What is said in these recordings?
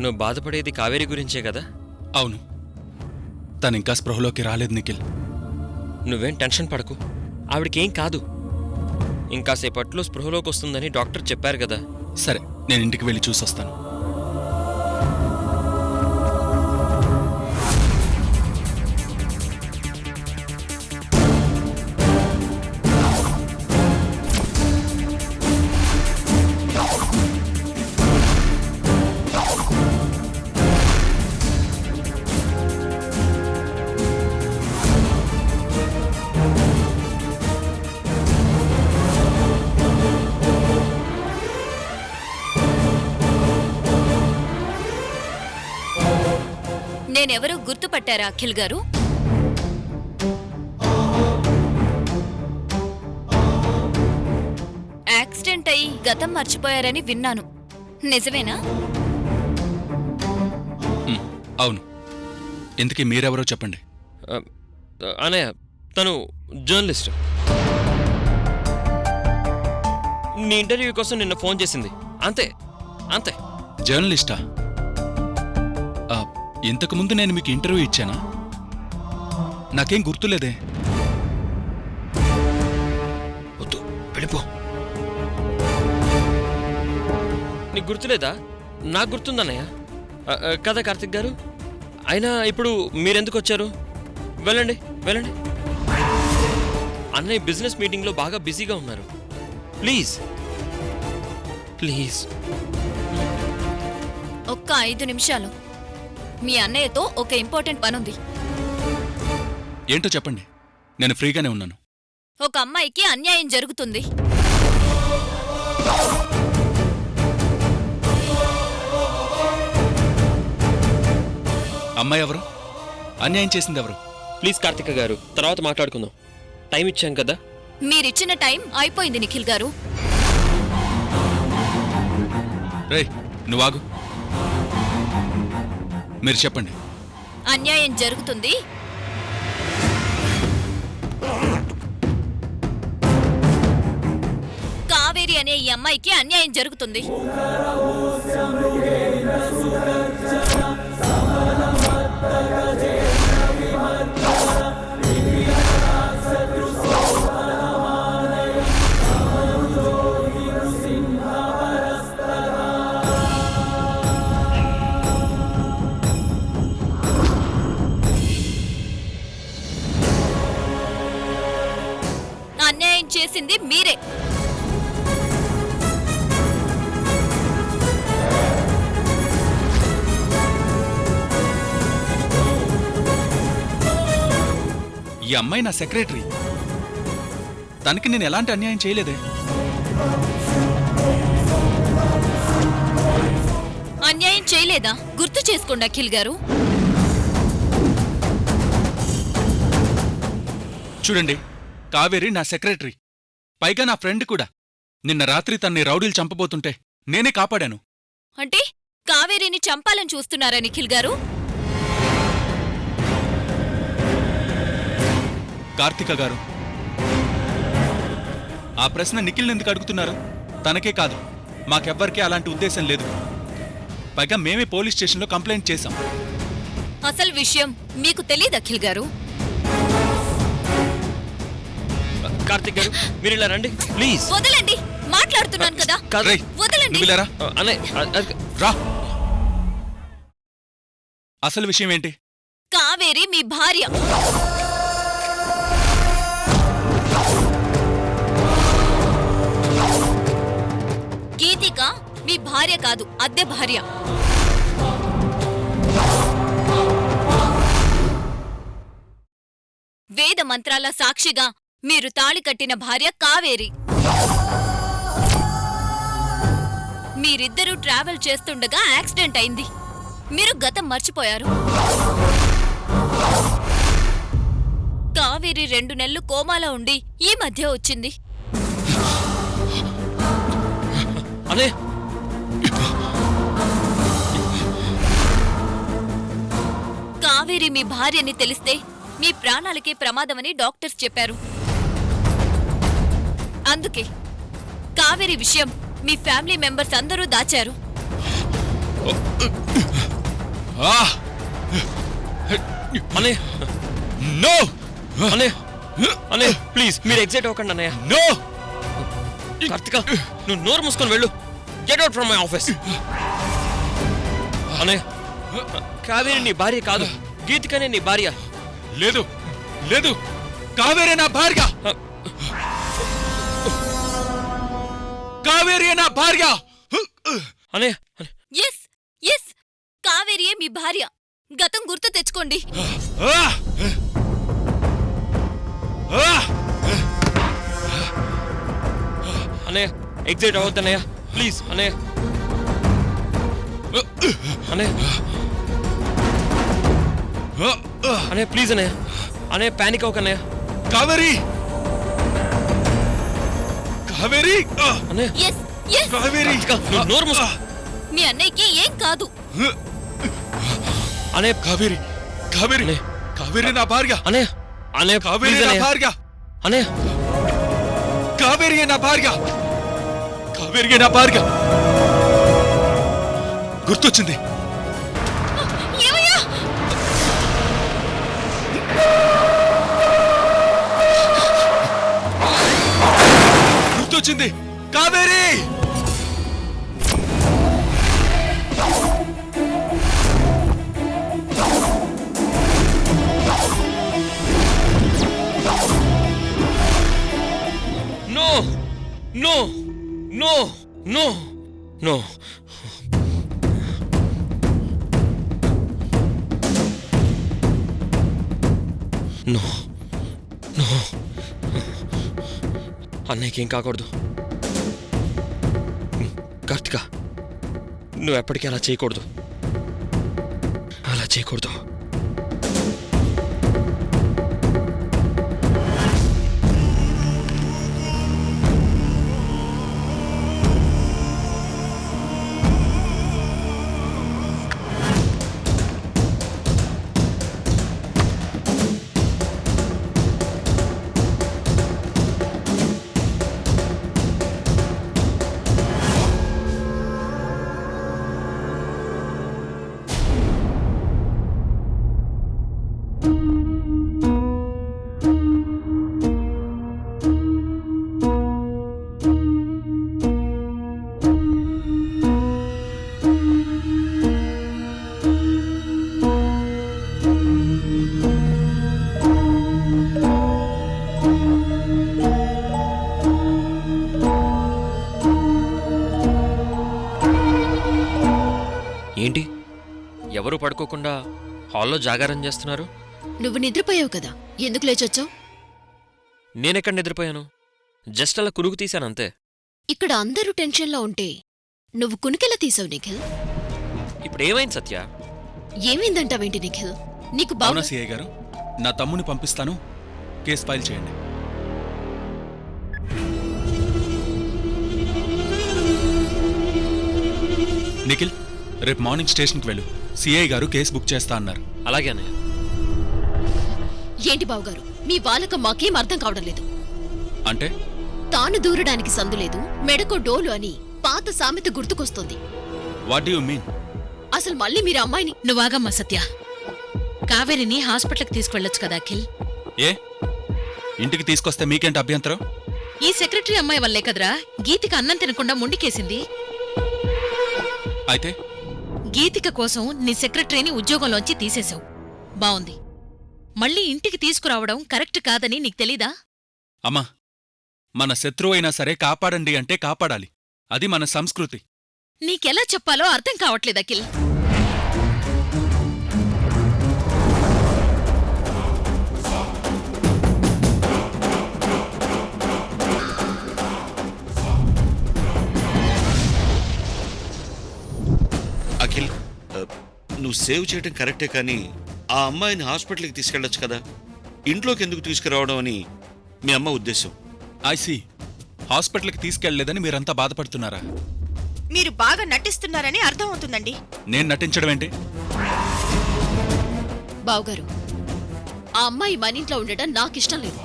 నువ్వు బాధపడేది కావేరి గురించే కదా? అవును, తనింకా స్పృహలోకి రాలేదు నిఖిల్. నువ్వేం టెన్షన్ పడకు, ఆవిడకేం కాదు. ఇంకాసేపట్లో స్పృహలోకి వస్తుందని డాక్టర్ చెప్పారు కదా. సరే, నేను ఇంటికి వెళ్ళి చూసొస్తాను. నేనెవరో గుర్తుపట్టారా అఖిల్ గారు? యాక్సిడెంట్ అయి గతం మర్చిపోయారని విన్నాను, నిజమేనా? అవును. ఇంతకీ మీరెవరో చెప్పండి. అనయ్య, తను జర్నలిస్ట్. నీ ఇంటర్వ్యూ కోసం నిన్న ఫోన్ చేసింది, అంతే అంతే. జర్నలిస్టా? ఇంతకుముందు నేను మీకు ఇంటర్వ్యూ ఇచ్చానా? నాకేం గుర్తులేదే. వద్దు, వెళ్ళిపో. నీకు గుర్తులేదా? నాకు గుర్తుందన్నయ్య. కదా కార్తిక్ గారు? అయినా ఇప్పుడు మీరెందుకు వచ్చారు? వెళ్ళండి వెళ్ళండి. అన్నయ్య బిజినెస్ మీటింగ్లో బాగా బిజీగా ఉన్నారు. ప్లీజ్ ప్లీజ్ ఒక్క 5 నిమిషాలు. మీ అన్నయ్యతో ఒక ఇంపార్టెంట్ పనుంది. ఏంటో చెప్పండి, నేను ఫ్రీగానే ఉన్నాను. ఒక అమ్మాయికి అన్యాయం జరుగుతుంది. అమ్మాయి ఎవరు? అన్యాయం చేసింది ఎవరు? ప్లీజ్ కార్తిక గారు, తర్వాత మాట్లాడుకుందాం. టైం ఇచ్చాం కదా. మీరిచ్చిన టైం అయిపోయింది నిఖిల్ గారు. రేయ్, నువ్వాగు. మీరు చెప్పండి. అన్యాయం జరుగుతుంది. కావేరి అనే ఈ అమ్మాయికి అన్యాయం జరుగుతుంది. అన్యాయం చేసింది మీరే. ఈ అమ్మాయి నా సెక్రటరీ. తనకి నేను ఎలాంటి అన్యాయం చేయలేదే. అన్యాయం చేయలేదా? గుర్తు చేసుకోండి అఖిల్ గారు. చూడండి, కావేరి నా సెక్రటరీ, పైగా నా ఫ్రెండ్ కూడా. నిన్న రాత్రి తన్ని రౌడీలు చంపబోతుంటే నేనే కాపాడాను. అంటే కావేరిని చంపాలని చూస్తున్నారా నిఖిల్ గారు? కార్తిక గారు, ఆ ప్రశ్న నిఖిల్ని ఎందుకు అడుగుతున్నారు? తనకే కాదు, మాకెవ్వరికీ అలాంటి ఉద్దేశం లేదు. పైగా మేమే పోలీస్ స్టేషన్లో కంప్లైంట్ చేశాం. అసలు విషయం మీకు తెలీదు అఖిల్ గారు. కార్తిక్ గారు, మీరు ఇలా రండి ప్లీజ్. వదలండి, మాట్లాడుతున్నాను కదా. రేయ్, వదలండి. నువ్వు ఇలా రా. అన్నయ్య రా. అసలు విషయం ఏంటి? కావేరి మీ భార్య. గీతిక మీ భార్య కాదు, అద్దె భార్య. వేద మంత్రాల సాక్షిగా మీరు తాళి కట్టిన భార్య కావేరి. మీరిద్దరూ ట్రావెల్ చేస్తుండగా యాక్సిడెంట్ అయింది. మీరు గతం మర్చిపోయారు. కావేరి 2 నెలలు కోమాలో ఉండి ఈ మధ్య వచ్చింది. కావేరి మీ భార్యని తెలిస్తే మీ ప్రాణాలకే ప్రమాదమని డాక్టర్స్ చెప్పారు. అందుకే కావేరి విషయం మీ ఫ్యామిలీ మెంబర్స్ అందరూ దాచారు. అన్నయ్య నో అన్నయ్య అన్నయ్య ప్లీజ్ మీరు ఎగ్జైట్ అవ్వకండి అన్నయ్య. నో కార్తిక నువ్వు నోరు మూసుకొని వెళ్ళు. Get out from my office. అన్నయ్య కావేరి నీ భార్య కాదు, గీతికనే నీ భార్య. లేదు లేదు, కావేరి నా భార్య. కావేరి నా భార్య. అన్నయ్య ఎస్ ఎస్ కావేరియే మీ భార్య. గతం గుర్తు తెచ్చుకోండి. అన్నయ్య ఎగ్జైట్ అవ్వద్దు అన్నయ్య ప్లీజ్. అన్నయ్య అన్నయ్య అన్నయ్య ప్లీజ్ అన్నయ్య. అన్నయ్య ప్యానిక్ అవ్వక అన్నయ్య. కావేరి కావేరి అన్నయ్య ఎస్ ఎస్ కావేరి నువ్వు నోరు మూసుకో. మీ అన్నయ్యకి ఏం కాదు. అన్నయ్య కావేరి కావేరి అన్నయ్య. కావేరి నా భార్య. అన్నయ్య అన్నయ్య కావేరి ప్లీజ్ నా అన్నయ్య. భార్య. అన్నయ్య కావేరి నా భార్య. కావేరి నా భార్య. గుర్తొచ్చింది. ఏమయ్యా? గుర్తొచ్చింది. Kaveri no no no no no. No no అన్నయ్యకి ఏం కాకూడదు. కార్తిక నువ్వు ఎప్పటికీ అలా చేయకూడదు. అలా చేయకూడదు. ఏంటి ఎవరు పడుకోకుండా హాల్లో జాగారం చేస్తున్నారు? నువ్వు నిద్రపోయావు కదా, ఎందుకు లేచొచ్చావు? నేనెక్కడ నిద్రపోయాను? జస్ట్ అలా కురుగు తీశానంతే. ఇక్కడ అందరూ టెన్షన్లో ఉంటే నువ్వు కునికెలా తీసావు నిఖిల్? ఇప్పుడు ఏమైంది సత్య? ఏమైందంటావేంటి నిఖిల్? నీకు బాగా అవునా సిఐ గారు, నా తమ్ముని పంపిస్తాను, కేసు ఫైల్ చేయండి. నిఖిల్ రేపు మార్నింగ్ స్టేషన్కి వెళ్ళు. సిఐ గారు కేసు బుక్ చేస్తా అన్నారు. అలాగే అన్నయ్య. ఏంటి బావుగారు, మీ వాళ్ళక మాకేం అర్థం కావడం లేదు. అంటే తాను దూరడానికి సందు లేదు, మెడకో డోలు అని పాత సామెత గుర్తుకొస్తుంది. What you mean? అసలు మళ్ళీ మీరు అమ్మాయిని నువ్వాగమ్మా సత్య. కావేరిని హాస్పిటల్కి తీసుకువెళ్ళొచ్చు కదా అఖిల్. ఏ ఇంటికి తీసుకొస్తే మీకేంటి అభ్యంతరం? ఈ సెక్రటరీ అమ్మాయి వల్లే కదరా గీతిక అన్నం తినకుండా ముండికేసింది. అయితే గీతిక కోసం నీ సెక్రటరీని ఉద్యోగంలోంచి తీసేశావు. బావుంది. మళ్ళీ ఇంటికి తీసుకురావడం కరెక్ట్ కాదని నీకు తెలీదా? అమ్మా, మన శత్రువైనా సరే కాపాడండి అంటే కాపాడాలి. అది మన సంస్కృతి. నీకెలా చెప్పాలో అర్థం కావట్లేదు అఖిల్. అఖిల్, నువ్వు సేవ్ చేయడం కరెక్టే, కానీ ఆ అమ్మాయిని హాస్పిటల్కి తీసుకెళ్ళొచ్చు కదా. ఇంట్లోకి ఎందుకు తీసుకురావడం అని మీ అమ్మ ఉద్దేశం. ఐసీ హాస్పిటల్కి తీసుకెళ్లలేదని మీరంతా బాధపడుతున్నారా? మీరు బాగా నటిస్తున్నారని అర్థం అవుతుందండి. నేను నటించడం ఏంటి? బావుగారు, ఆ అమ్మాయి మన ఇంట్లో ఉండటం నాకిష్టం లేదు.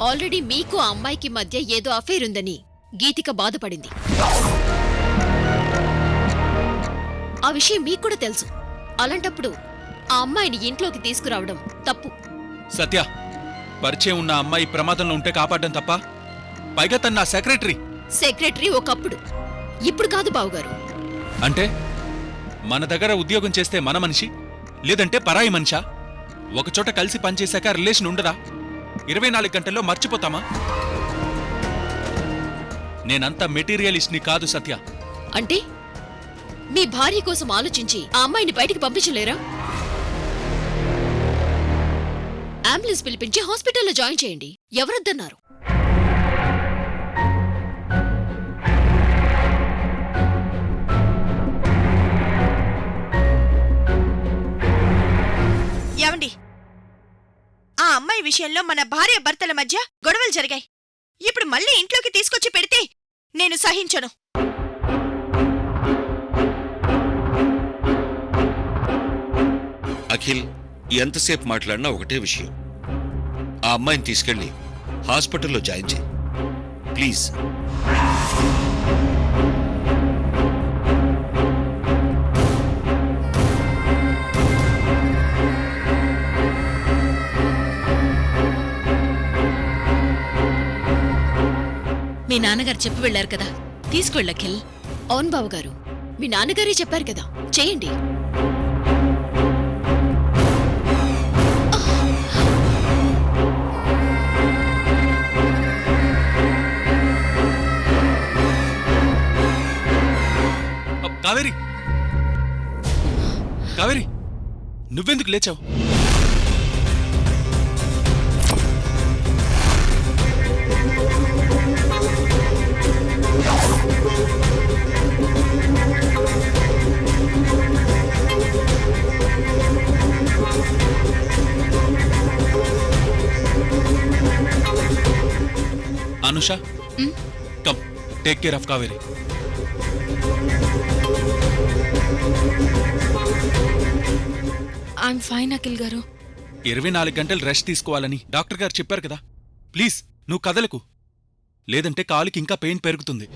ఆల్రెడీ మీకు ఆ అమ్మాయికి మధ్య ఏదో అఫైర్ ఉందని గీతిక బాధపడింది. ఆ విషయం మీకు కూడా తెలుసు. అలాంటప్పుడు ఆ అమ్మాయిని ఇంట్లోకి తీసుకురావడం తప్పు. సత్య, పరిచయం ఉన్న అమ్మాయి ప్రమాదంలో ఉంటే కాపాడడం తప్ప? పైగా తన నా సెక్రటరీ. సెక్రటరీ ఒకప్పుడు, ఇప్పుడు కాదు బావుగారు. అంటే మన దగ్గర ఉద్యోగం చేస్తే మన మనిషి, లేదంటే పరాయి మనిషా? ఒకచోట కలిసి పనిచేశాక రిలేషన్ ఉండదా? 24 గంటల్లో మర్చిపోతామా? నేనంత మెటీరియలిస్ట్ని కాదు సత్య. అంటే మీ భార్య కోసం ఆలోచించి ఆ అమ్మాయిని బయటికి పంపించలేరా? అంబులెన్స్ పిలిపించి హాస్పిటల్లో జాయిన్ చేయండి. ఎవరొద్దన్నారు? ఏమండి, ఆ అమ్మాయి విషయంలో మన భార్య భర్తల మధ్య గొడవలు జరిగాయి. ఇప్పుడు మళ్ళీ ఇంట్లోకి తీసుకొచ్చి పెడితే నేను సహించను. అఖిల్, ఎంతసేపు మాట్లాడినా ఒకటే విషయం. ఆ అమ్మాయిని తీసుకెళ్ళి హాస్పిటల్లో జాయిన్ చేయి ప్లీజ్. మీ నాన్నగారు చెప్పి వెళ్లారు కదా, తీసుకువెళ్ళ అఖిల్. అవును బావగారు, మీ నాన్నగారే చెప్పారు కదా, చేయండి. కావేరి, కావేరి, నువ్వెందుకు లేచావు? Anusha, come take care of Kaveri. I'm fine Akhil గారు. 24 గంటలు రెస్ట్ తీసుకోవాలని డాక్టర్ గారు చెప్పారు కదా. ప్లీజ్ నువ్వు కదలకు, లేదంటే కాలుకి ఇంకా పెయిన్ పెరుగుతుంది.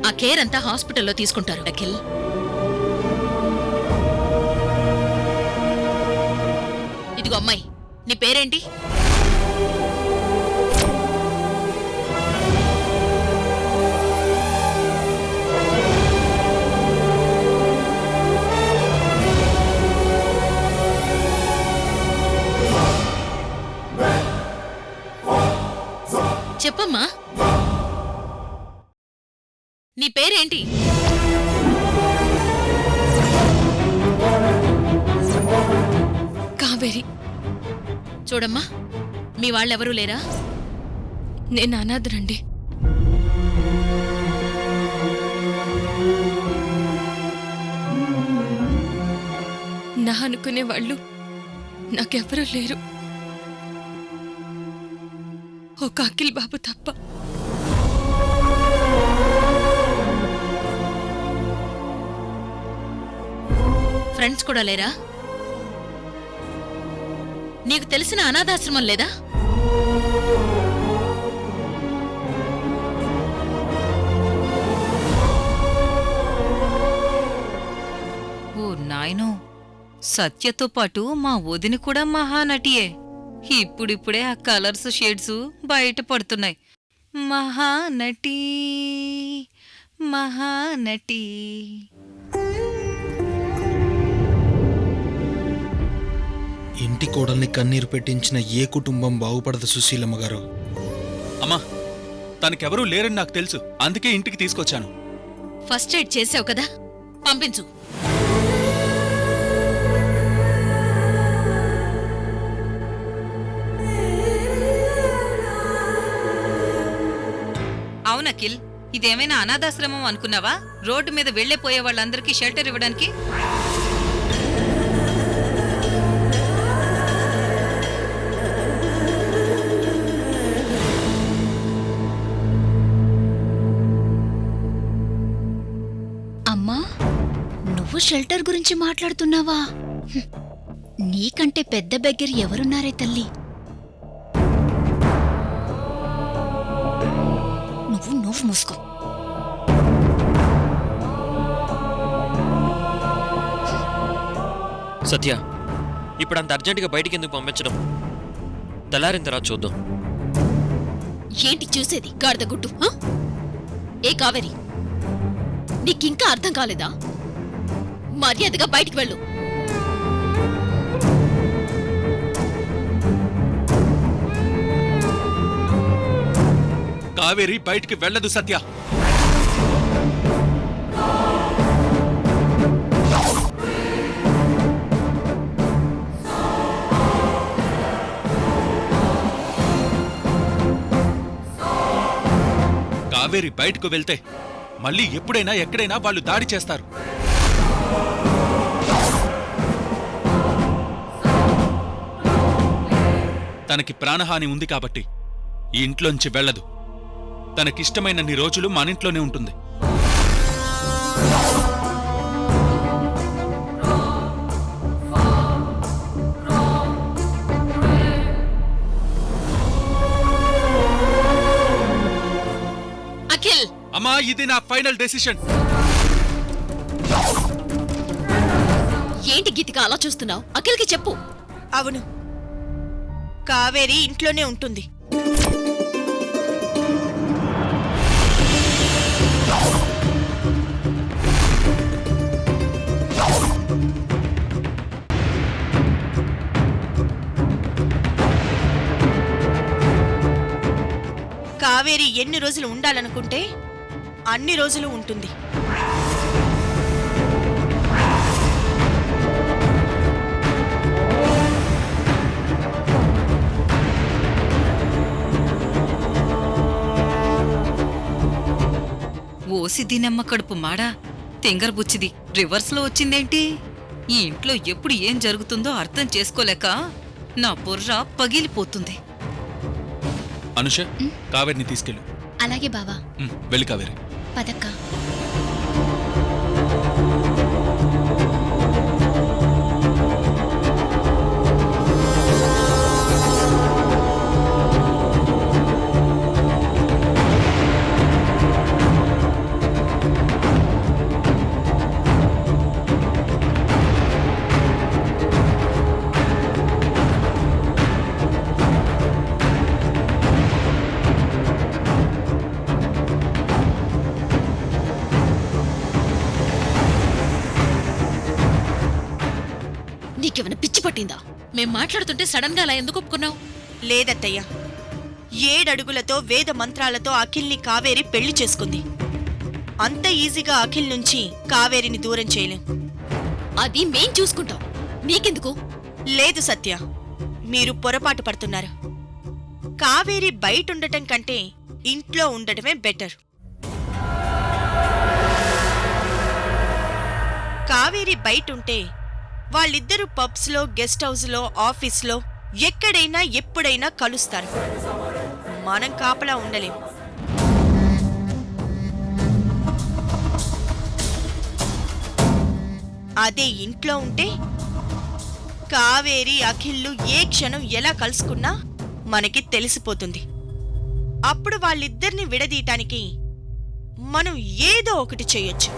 ఆ కేర్ అంతా హాస్పిటల్లో తీసుకుంటారు అఖిల్. ఇదిగో అమ్మాయి, నీ పేరేంటి? చెప్పమ్మా, నీ పేరేంటి? కావేరి. చూడమ్మా, మీ వాళ్ళెవరూ లేరా? నేను అనాథరండి. నా అనుకునే వాళ్ళు నాకెవరూ లేరు, ఒక అఖిల్ బాబు తప్ప. ఫ్రెండ్స్ కూడా లేరా? నీకు తెలిసిన అనాథాశ్రమం లేదా? ఓ నాయనో, సత్యతో పాటు మా వదిన కూడా మహానటియే. ఇప్పుడిప్పుడే ఆ కలర్స్ షేడ్స్ బయటపడుతున్నాయి. మహానటి మహానటి. ఇంటి కోడల్ని కన్నీరు పెట్టించిన ఏ కుటుంబం బాగుపడదు సుశీలమ్మ గారు. అమ్మా, తనకెవరూ లేరని నాకు తెలుసు, అందుకే ఇంటికి తీసుకొచ్చాను. ఫస్ట్ ఎయిడ్ చేసావు కదా, పంపించు. అవునఖిల్, ఇదేమైనా అనాథాశ్రమం అనుకున్నావా? రోడ్డు మీద వెళ్లేపోయే వాళ్ళందరికీ షెల్టర్ ఇవ్వడానికి. అమ్మా, నువ్వు షెల్టర్ గురించి మాట్లాడుతున్నావా? నీకంటే పెద్ద బెగ్గర ఎవరున్నారే తల్లి? నువ్వు నోవు మూసుకో. సత్య, ఇప్పుడు అంత అర్జెంటుగా బయటికి ఎందుకు పంపించడం? తెల్లారిన తర్వాత చూద్దాం. ఏంటి చూసేది గాడిద గుడ్డు? ఆ? ఏ కావేరి, నీకింకా అర్థం కాలేదా? మర్యాదగా బయటికి వెళ్ళు. కావేరి బయటికి వెళ్ళదు సత్య. కావేరి బయటకు వెళ్తే మళ్ళీ ఎప్పుడైనా ఎక్కడైనా వాళ్ళు దాడి చేస్తారు. తనకి ప్రాణహాని ఉంది కాబట్టి ఈ ఇంట్లోంచి వెళ్ళదు. తనకిష్టమైనన్ని రోజులు మనింట్లోనే ఉంటుంది. అఖిల్, అమ్మా, ఇది నా ఫైనల్ డెసిషన్. ఏంటి గీతిక అలా చూస్తున్నావు? అఖిల్కి చెప్పు. అవును, కావేరి ఇంట్లోనే ఉంటుంది. కావేరి ఎన్ని రోజులు ఉండాలనుకుంటే అన్ని రోజులు ఉంటుంది. ఓసి దీనమ్మ కడుపు మాడా, తింగరబుచ్చిది రివర్స్లో వచ్చిందేంటి? ఈ ఇంట్లో ఎప్పుడు ఏం జరుగుతుందో అర్థం చేసుకోలేక నా బుర్ర పగిలిపోతుంది. అనుష, కావేరిని తీసుకెళ్ళు. అలాగే బావా. వెళ్ళి కావేరి. పదక్కా. నీకేమైనా పిచ్చి పట్టిందా? మేం మాట్లాడుతుంటే సడన్ గా అలా ఎందుకు ఒప్పుకున్నావు? లేదత్తయ్య, 7 అడుగులతో వేద మంత్రాలతో అఖిల్ని కావేరి పెళ్లి చేసుకుంది. అంత ఈజీగా అఖిల్ నుంచి కావేరిని దూరం చేయలేం. అది మేం చూసుకుంటాం, నీకెందుకు? లేదు సత్య, మీరు పొరపాటు పడుతున్నారు. కావేరి బయటుండటం కంటే ఇంట్లో ఉండటమే బెటర్. కావేరి బయటుంటే వాళ్ళిద్దరూ పబ్స్లో, గెస్ట్ హౌస్లో, ఆఫీస్లో ఎక్కడైనా ఎప్పుడైనా కలుస్తారు. మనం కాపలా ఉండలేం. అదే ఇంట్లో ఉంటే కావేరి, అఖిల్లు ఏ క్షణం ఎలా కలుసుకున్నా మనకి తెలిసిపోతుంది. అప్పుడు వాళ్ళిద్దరిని విడదీయటానికి మనం ఏదో ఒకటి చెయ్యొచ్చు.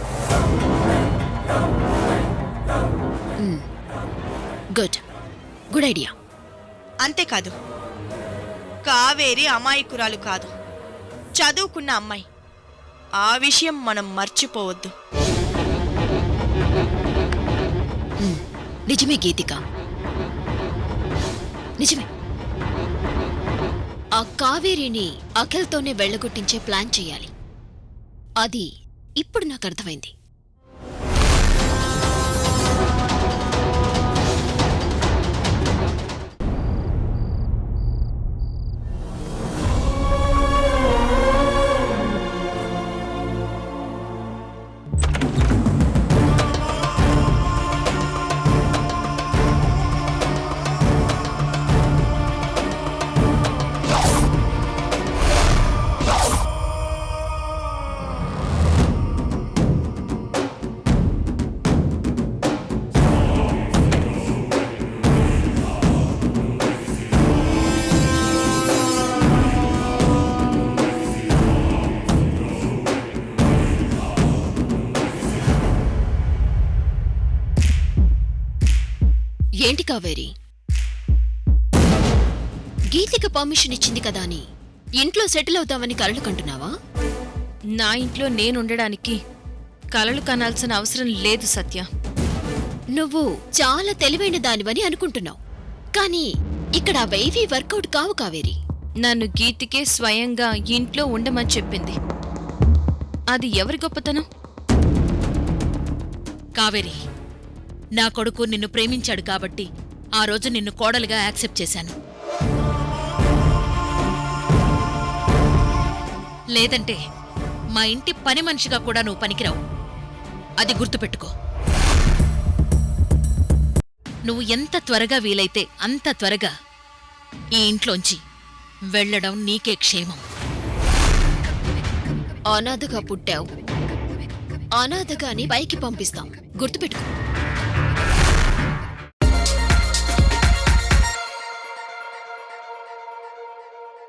Good idea. అంతేకాదు, కావేరి అమాయకురాలు కాదు, చదువుకున్న అమ్మాయి. ఆ విషయం మనం మర్చిపోవద్దు. నిజమే గీతిక, నిజమే. ఆ కావేరిని అఖిల్తోనే వెళ్ళగొట్టించే ప్లాన్ చెయ్యాలి. అది ఇప్పుడు నాకు అర్థమైంది. ఏంటి కావేరి? గీతిక పర్మిషన్ ఇచ్చింది కదా అని ఇంట్లో సెటిల్ అవుతామని కలలు కంటున్నావా? నా ఇంట్లో నేనుండడానికి కలలు కనాల్సిన అవసరం లేదు సత్య. నువ్వు చాలా తెలివైన దానివని అనుకుంటున్నావు, కానీ ఇక్కడ అవేవీ వర్కౌట్ కావు కావేరి. నన్ను గీతికే స్వయంగా ఇంట్లో ఉండమని చెప్పింది. అది ఎవరి గొప్పతనం? కావేరి, నా కొడుకు నిన్ను ప్రేమించాడు కాబట్టి ఆ రోజు నిన్ను కోడలుగా యాక్సెప్ట్ చేశాను. లేదంటే మా ఇంటి పని మనిషిగా కూడా నువ్వు పనికిరావు. అది గుర్తుపెట్టుకో. నువ్వు ఎంత త్వరగా వీలైతే అంత త్వరగా ఈ ఇంట్లోంచి వెళ్ళడం నీకే క్షేమం. అనాథగా పుట్టావు, అనాథగాని పైకి పంపిస్తాం, గుర్తుపెట్టుకో.